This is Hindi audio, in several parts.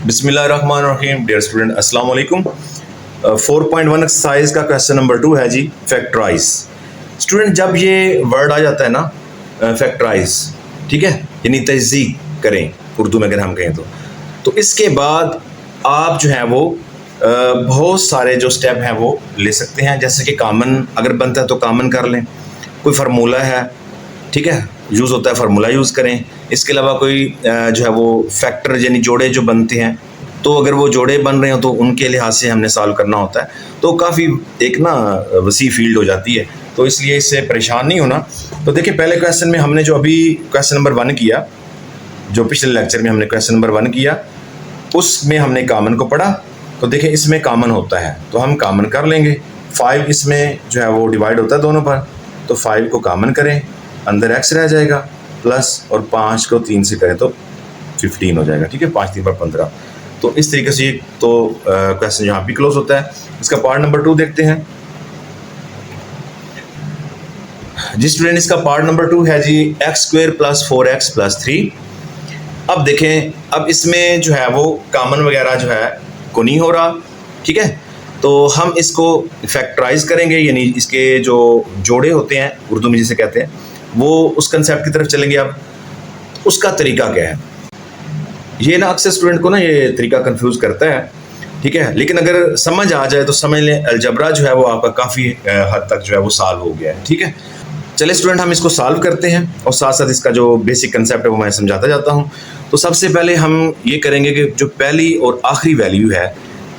बिस्मिल्लाहिर्रहमानिर्रहीम। डियर स्टूडेंट, अस्सलाम वालेकुम। 4.1 एक्सरसाइज का क्वेश्चन नंबर 2 है जी, फैक्टराइज। स्टूडेंट, जब ये वर्ड आ जाता है ना फैक्टराइज, ठीक है, यानी तहज़ीक करें उर्दू में अगर हम कहें तो इसके बाद आप जो है वो बहुत सारे जो स्टेप हैं वो ले सकते हैं। जैसे कि कामन अगर बनता है तो कामन कर लें, कोई फार्मूला है, ठीक है, यूज़ होता है फार्मूला यूज़ करें। इसके अलावा कोई जो है वो फैक्टर यानी जोड़े जो बनते हैं, तो अगर वो जोड़े बन रहे हो तो उनके लिहाज से हमने सॉल्व करना होता है। तो काफ़ी एक ना वसी फील्ड हो जाती है, तो इसलिए इससे परेशान नहीं होना। तो देखिए, पहले क्वेश्चन में हमने जो अभी क्वेश्चन नंबर 1 किया, जो पिछले लेक्चर में हमने क्वेश्चन नंबर 1 किया, उसमें हमने कामन को पढ़ा। तो देखिए, इसमें कामन होता है तो हम कामन कर लेंगे। 5 इसमें जो है वो डिवाइड होता है दोनों पर, तो 5 को कामन करें, अंदर x रह जाएगा प्लस, और 5 को 3 से करें तो 15 हो जाएगा। ठीक है, 5 3 पर 15। तो इस तरीके से तो क्वेश्चन यहाँ भी क्लोज होता है। इसका पार्ट नंबर 2 देखते हैं जी। स्टूडेंट, इसका पार्ट नंबर 2 है जी, x² + 4x + 3। अब देखें, अब इसमें जो है वो कामन वगैरह जो है को नहीं हो रहा, ठीक है, तो हम इसको फैक्टराइज करेंगे, यानी इसके जो जोड़े होते हैं उर्दू में जिसे कहते हैं, वो उस कंसेप्ट की तरफ चलेंगे। अब उसका तरीका क्या है, ये ना अक्सर स्टूडेंट को ना ये तरीका कंफ्यूज करता है, ठीक है, लेकिन अगर समझ आ जाए तो समझ लें अलजबरा जो है वो आपका काफ़ी हद तक जो है वो सॉल्व हो गया है। ठीक है, चलिए स्टूडेंट, हम इसको सॉल्व करते हैं और साथ साथ इसका जो बेसिक कंसेप्ट है वो मैं समझाता जाता हूँ। तो सबसे पहले हम ये करेंगे कि जो पहली और आखिरी वैल्यू है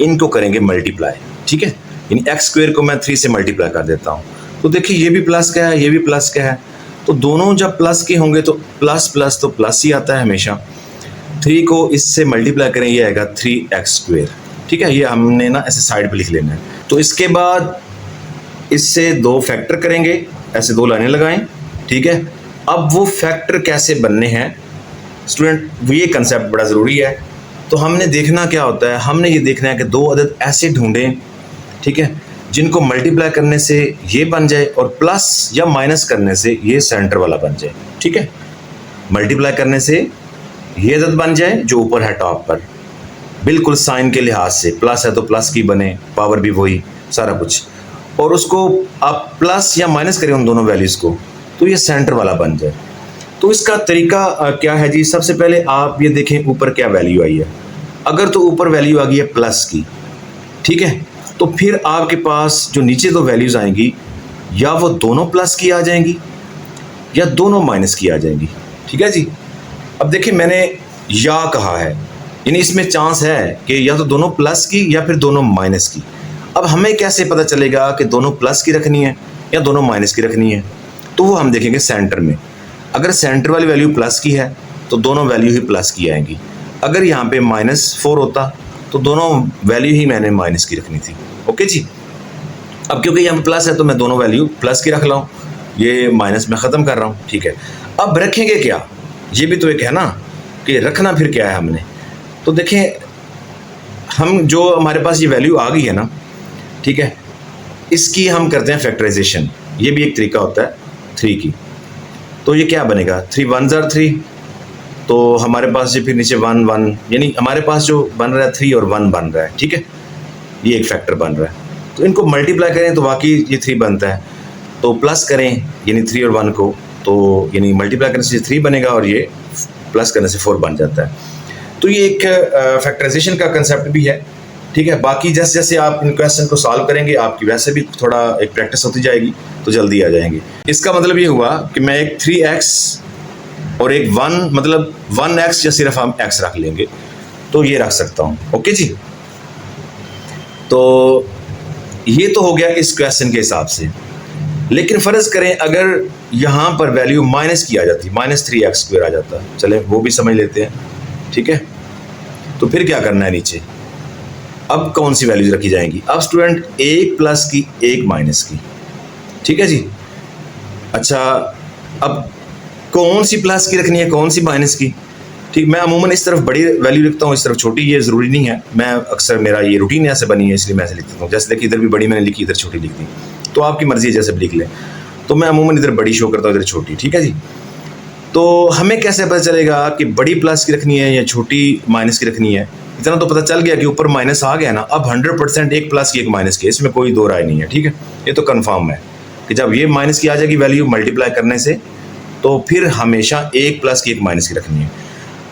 इनको करेंगे मल्टीप्लाई, ठीक है, यानी x² को मैं 3 से मल्टीप्लाई कर देता हूँ। तो देखिए, ये भी प्लस का है, ये भी प्लस का है, तो दोनों जब प्लस के होंगे तो प्लस प्लस तो प्लस ही आता है हमेशा। 3 को इससे मल्टीप्लाई करें, ये आएगा 3x², ठीक है, ये हमने ना ऐसे साइड पे लिख लेना है। तो इसके बाद इससे 2 फैक्टर करेंगे, ऐसे 2 लाइनें लगाएं, ठीक है। अब वो फैक्टर कैसे बनने हैं स्टूडेंट, ये कंसेप्ट बड़ा ज़रूरी है। तो हमने देखना क्या होता है, हमने ये देखना है कि 2 अदद ऐसे ढूंढें, ठीक है, जिनको मल्टीप्लाई करने से ये बन जाए और प्लस या माइनस करने से ये सेंटर वाला बन जाए। ठीक है, मल्टीप्लाई करने से ये अदद बन जाए जो ऊपर है टॉप पर, बिल्कुल साइन के लिहाज से, प्लस है तो प्लस की बने, पावर भी वही, सारा कुछ, और उसको आप प्लस या माइनस करें उन दोनों वैल्यूज़ को तो ये सेंटर वाला बन जाए। तो इसका तरीका क्या है जी, सबसे पहले आप ये देखें ऊपर क्या वैल्यू आई है। अगर तो ऊपर वैल्यू आ गई है प्लस की, ठीक है, तो फिर आपके पास जो नीचे 2 वैल्यूज़ आएंगी, या वो दोनों प्लस की आ जाएंगी या दोनों माइनस की आ जाएंगी। ठीक है जी, अब देखिए, मैंने या कहा है, यानी इसमें चांस है कि या तो दोनों प्लस की या फिर दोनों माइनस की। अब हमें कैसे पता चलेगा कि दोनों प्लस की रखनी है या दोनों माइनस की रखनी है, तो वो हम देखेंगे सेंटर में। अगर सेंटर वाली वैल्यू प्लस की है तो दोनों वैल्यू ही प्लस की आएंगी। अगर यहाँ पे -4 होता तो दोनों वैल्यू ही मैंने माइनस की रखनी थी। ओके जी, अब क्योंकि यहाँ पे प्लस है तो मैं दोनों वैल्यू प्लस की रख रहा हूँ, ये माइनस में ख़त्म कर रहा हूँ। ठीक है, अब रखेंगे क्या, ये भी तो एक है ना कि रखना फिर क्या है हमने। तो देखें, हम जो हमारे पास ये वैल्यू आ गई है ना, ठीक है, इसकी हम करते हैं फैक्टराइजेशन। ये भी एक तरीका होता है 3 की। तो ये क्या बनेगा, 3 1 ज़र 3, तो हमारे पास ये फिर नीचे 1 1, यानी हमारे पास जो बन रहा है 3 और 1 बन रहा है। ठीक है, ये एक फैक्टर बन रहा है, तो इनको मल्टीप्लाई करें तो वाकई ये 3 बनता है। तो प्लस करें यानी 3 और 1 को, तो यानी मल्टीप्लाई करने से 3 बनेगा और ये प्लस करने से 4 बन जाता है। तो ये एक फैक्टराइजेशन का कंसेप्ट भी है। ठीक है, बाकी जैसे जैसे आप इन क्वेश्चन को सॉल्व करेंगे आपकी वैसे भी थोड़ा एक प्रैक्टिस होती जाएगी तो जल्दी आ जाएंगे। इसका मतलब ये हुआ कि मैं एक 3x और एक 1, मतलब 1x या सिर्फ हम x रख लेंगे तो ये रख सकता हूँ। ओके जी, तो ये तो हो गया इस क्वेश्चन के हिसाब से। लेकिन फ़र्ज़ करें अगर यहाँ पर वैल्यू माइनस की आ जाती, -3x² आ जाता, चले वो भी समझ लेते हैं। ठीक है, तो फिर क्या करना है नीचे, अब कौन सी वैल्यूज रखी जाएंगी। अब स्टूडेंट, 1 प्लस की 1 माइनस की, ठीक है जी। अच्छा, अब कौन सी प्लस की रखनी है, कौन सी माइनस की। ठीक, मैं अमूमन इस तरफ बड़ी वैल्यू लिखता हूँ, इस तरफ छोटी, ये ज़रूरी नहीं है, मैं अक्सर मेरा ये रूटीन ऐसे बनी है इसलिए मैं ऐसे लिख देता हूँ। जैसे देखिए, इधर भी बड़ी मैंने लिखी, इधर छोटी लिख दी, तो आपकी मर्जी है जैसे भी लिख लें। तो मैं अमूमन इधर बड़ी शो करता हूँ, इधर छोटी। ठीक है जी, तो हमें कैसे पता चलेगा कि बड़ी प्लस की रखनी है या छोटी माइनस की रखनी है। इतना तो पता चल गया कि ऊपर माइनस आ गया ना। अब 100% एक प्लस की एक माइनस की, इसमें कोई दो राय नहीं है, ठीक है। ये तो कंफर्म है कि जब ये माइनस की आ जाएगी वैल्यू मल्टीप्लाई करने से, तो फिर हमेशा एक प्लस की एक माइनस की रखनी है।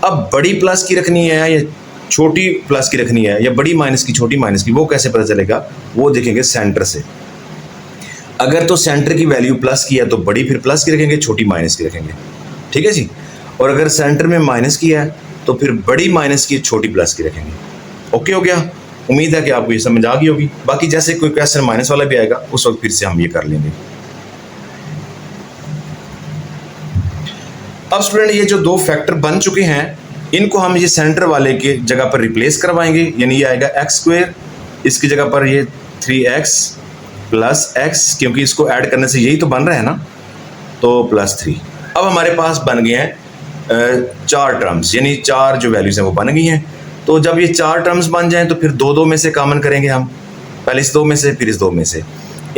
अब बड़ी प्लस की रखनी है या छोटी प्लस की रखनी है या बड़ी माइनस की छोटी माइनस की, वो कैसे पता चलेगा? वो देखेंगे सेंटर से। अगर तो सेंटर की वैल्यू प्लस की है तो बड़ी फिर प्लस की रखेंगे, छोटी माइनस की रखेंगे, ठीक है जी। और अगर सेंटर में माइनस की है तो फिर बड़ी माइनस की छोटी प्लस की रखेंगे। ओके हो गया? उम्मीद है कि आपको ये समझ आ गई होगी। बाकी जैसे कोई क्वेश्चन माइनस वाला भी आएगा उस वक्त फिर से हम ये कर लेंगे। अब स्टूडेंट ये जो दो फैक्टर बन चुके हैं, इनको हम ये सेंटर वाले के जगह पर रिप्लेस करवाएंगे, यानी ये आएगा एक्स स्क्वायर, इसकी जगह पर ये 3x प्लस एक्स, क्योंकि इसको ऐड करने से यही तो बन रहा है ना, तो प्लस 3। अब हमारे पास बन गए हैं 4 टर्म्स, यानी 4 जो वैल्यूज हैं वो बन गई हैं। तो जब ये 4 टर्म्स बन जाएं तो फिर दो में से कॉमन करेंगे हम, पहले इस 2 में से फिर इस 2 में से।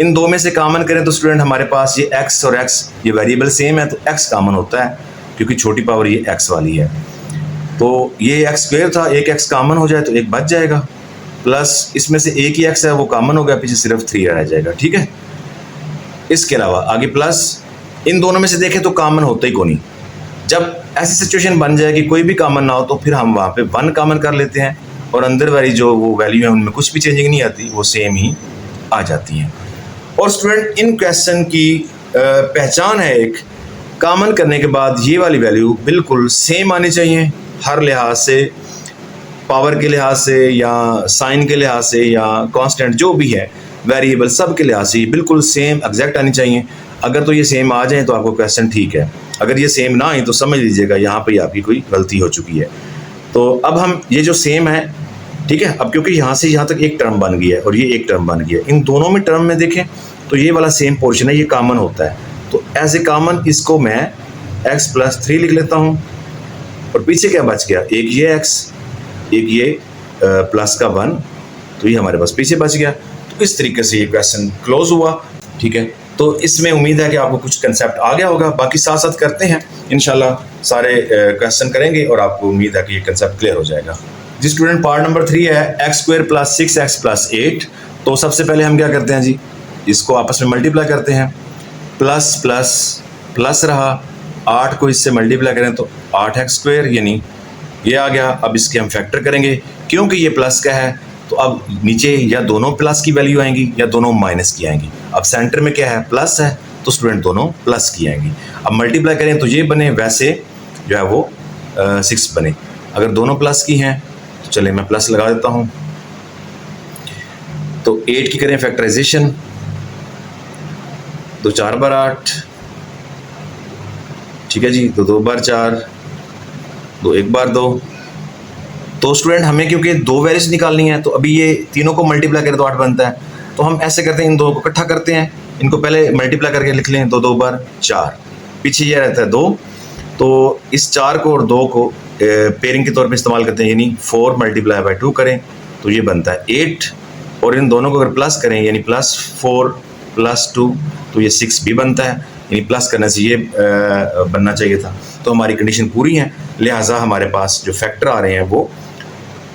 इन 2 में से कॉमन करें तो स्टूडेंट हमारे पास ये x और x ये वेरिएबल सेम है, तो x कॉमन होता है क्योंकि छोटी पावर ये x वाली है। तो ये x स्क्वायर था, एक x कॉमन हो जाए तो एक बच जाएगा, प्लस इसमें से एक ही x है वो कॉमन हो गया, पीछे सिर्फ 3 रह जाएगा, ठीक है। इसके अलावा आगे प्लस, इन दोनों में से देखें तो कॉमन होता ही कोई नहीं। जब ऐसी सिचुएशन बन जाए कि कोई भी कॉमन ना हो तो फिर हम वहाँ पे 1 कॉमन कर लेते हैं और अंदर वाली जो वो वैल्यू है उनमें कुछ भी चेंजिंग नहीं आती, वो सेम ही आ जाती हैं। और स्टूडेंट इन क्वेश्चन की पहचान है एक, कॉमन करने के बाद ये वाली वैल्यू बिल्कुल सेम आनी चाहिए, हर लिहाज से, पावर के लिहाज से या साइन के लिहाज से या कांस्टेंट जो भी है वेरिएबल, सब के लिहाज से बिल्कुल सेम एग्जैक्ट आनी चाहिए। अगर तो ये सेम आ जाए तो आपको क्वेश्चन ठीक है, अगर ये सेम ना आए तो समझ लीजिएगा यहाँ पे आपकी कोई गलती हो चुकी है। तो अब हम ये जो सेम है, ठीक है, अब क्योंकि यहाँ से यहाँ तक एक टर्म बन गया है और ये एक टर्म बन गया है, इन दोनों में टर्म में देखें तो ये वाला सेम पोर्शन है, ये कॉमन होता है। तो एज ए कॉमन इसको मैं x प्लस 3 लिख लेता हूँ और पीछे क्या बच गया, एक ये x, एक ये प्लस का 1, तो ये हमारे पास पीछे बच गया। तो इस तरीके से ये क्वेश्चन क्लोज हुआ, ठीक है। तो इसमें उम्मीद है कि आपको कुछ कंसेप्ट आ गया होगा। बाकी साथ साथ करते हैं इंशाल्लाह, सारे क्वेश्चन करेंगे और आपको उम्मीद है कि ये कंसेप्ट क्लियर हो जाएगा। जी स्टूडेंट, पार्ट नंबर 3 है x square plus 6x plus 8। तो सबसे पहले हम क्या करते हैं जी, इसको आपस में मल्टीप्लाई करते हैं, प्लस प्लस प्लस रहा, 8 को इससे मल्टीप्लाई करें तो 8x स्क्वायर, यानी ये आ गया। अब इसके हम फैक्टर करेंगे, क्योंकि ये प्लस का है तो अब नीचे या दोनों प्लस की वैल्यू आएंगी या दोनों माइनस की आएंगी। अब सेंटर में क्या है, प्लस है, तो स्टूडेंट दोनों प्लस की आएंगी। अब मल्टीप्लाई करें तो ये बने, वैसे जो है वो 6 बने। अगर दोनों प्लस की हैं तो चले मैं प्लस लगा देता हूँ। तो 8 की करें फैक्टराइजेशन, 2 4 बार 8, ठीक है जी, तो 2 बार 4, 2 1 बार 2। तो स्टूडेंट हमें क्योंकि 2 वैल्यूज निकालनी है तो अभी ये तीनों को मल्टीप्लाई करें तो 8 बनता है। तो हम ऐसे करते हैं, इन दो को इकट्ठा करते हैं, इनको पहले मल्टीप्लाई करके लिख लें, 2 2 बार 4, पीछे ये रहता है 2, तो इस 4 को और 2 को पेयरिंग के तौर पे इस्तेमाल करते हैं, यानी 4 मल्टीप्लाई बाई 2 करें तो ये बनता है 8, और इन दोनों को अगर प्लस करें यानी प्लस 4 प्लस 2 तो ये 6 भी बनता है, यानी प्लस करने से ये बनना चाहिए था। तो हमारी कंडीशन पूरी है, लिहाजा हमारे पास जो फैक्टर आ रहे हैं वो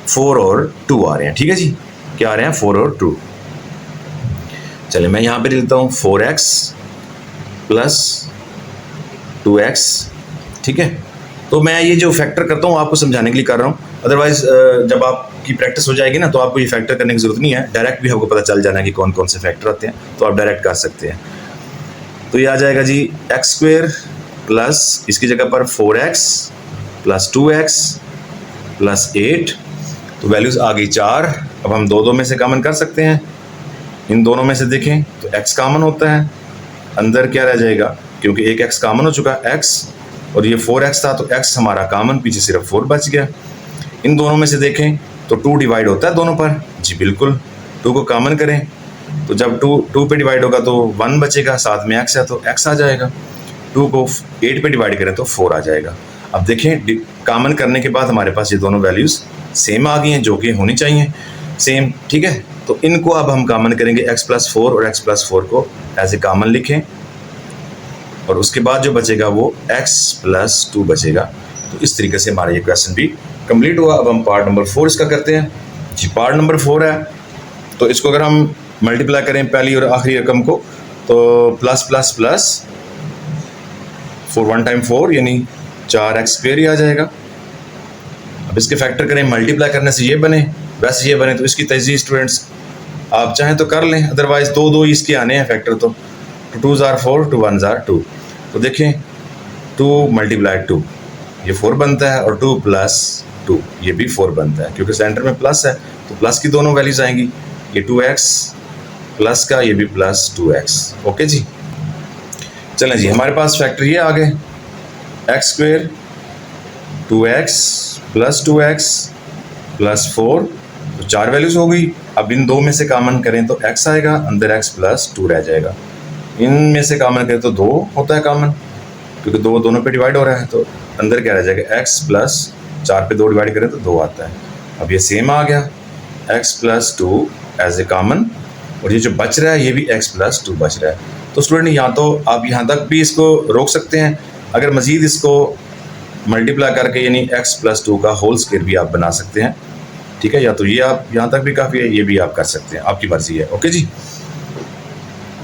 4 और 2 आ रहे हैं, ठीक है जी। क्या आ रहे हैं, 4 और 2। चलिए मैं यहाँ पे लिखता हूँ 4x प्लस 2x, ठीक है। तो मैं ये जो फैक्टर करता हूँ आपको समझाने के लिए कर रहा हूँ, अदरवाइज जब आपकी प्रैक्टिस हो जाएगी ना तो आपको ये फैक्टर करने की जरूरत नहीं है, डायरेक्ट भी आपको पता चल जाना है कि कौन कौन से फैक्टर आते हैं, तो आप डायरेक्ट कर सकते हैं। तो ये आ जाएगा जी एक्स स्क्वायर प्लस इसकी जगह पर 4x प्लस 2x प्लस 8, तो वैल्यूज आ गई 4। अब हम 2 2 में से कॉमन कर सकते हैं, इन दोनों में से देखें तो x कॉमन होता है, अंदर क्या रह जाएगा, क्योंकि एक x कॉमन हो चुका है x, और ये 4x था तो x हमारा कॉमन, पीछे सिर्फ 4 बच गया। इन दोनों में से देखें तो 2 डिवाइड होता है दोनों पर, जी बिल्कुल, 2 को कॉमन करें तो जब 2 पे डिवाइड होगा तो 1 बचेगा, साथ में x है तो x आ जाएगा, 2 को 8 पे डिवाइड करें तो 4 आ जाएगा। अब देखें कॉमन करने के बाद हमारे पास ये दोनों वैल्यूज़ सेम आ गई हैं, जो कि होनी चाहिए सेम, ठीक है। तो इनको अब हम कॉमन करेंगे, x प्लस 4 और x प्लस 4 को एज ए कॉमन लिखें, और उसके बाद जो बचेगा वो x प्लस 2 बचेगा। तो इस तरीके से हमारा ये क्वेश्चन भी कंप्लीट हुआ। अब हम पार्ट नंबर 4 इसका करते हैं जी। पार्ट नंबर 4 है, तो इसको अगर हम मल्टीप्लाई करें पहली और आखिरी रकम को, तो प्लस प्लस प्लस 4 1 टाइम 4 यानी 4x² ही आ जाएगा। अब इसके फैक्टर करें, मल्टीप्लाई करने से ये बने, वैसे ये बने, तो इसकी तजदीद स्टूडेंट्स आप चाहें तो कर लें, अदरवाइज दो दो इसके आने हैं फैक्टर। तो 2 2 are 4, 2 1 are 2। तो देखें 2 × 2 ये 4 बनता है, और 2 + 2 ये भी 4 बनता है, क्योंकि सेंटर में प्लस है तो प्लस की दोनों वैल्यूज आएंगी। ये 2x प्लस का, ये भी प्लस 2x। ओके जी, चलें जी, हमारे पास फैक्टर ये आ गए x² 2x + 2x + 4, तो 4 वैल्यूज हो गई। अब इन दो में से कॉमन करें तो x आएगा, अंदर x + 2 रह जाएगा। इनमें से कॉमन करें तो 2 होता है कॉमन, क्योंकि दोनों पे डिवाइड हो रहा है, तो अंदर क्या रह जाएगा, x + 4 पे 2 डिवाइड करें तो 2 आता है। अब ये सेम आ गया, x + 2 एज ए कॉमन, और ये जो बच रहा है ये भी x + 2 बच रहा है। तो स्टूडेंट यहाँ तो आप यहाँ तक भी इसको रोक सकते हैं, अगर मज़ीद इसको मल्टीप्लाई करके यानी x + 2 का होल स्क्वायर भी आप बना सकते हैं, ठीक है। या तो ये आप यहाँ तक भी काफ़ी है, ये भी आप कर सकते हैं, आपकी मर्जी है। ओके जी,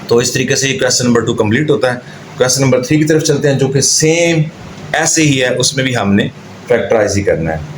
तो इस तरीके से क्वेश्चन नंबर 2 कंप्लीट होता है। क्वेश्चन नंबर 3 की तरफ चलते हैं, जो कि सेम ऐसे ही है, उसमें भी हमने फैक्टराइज ही करना है।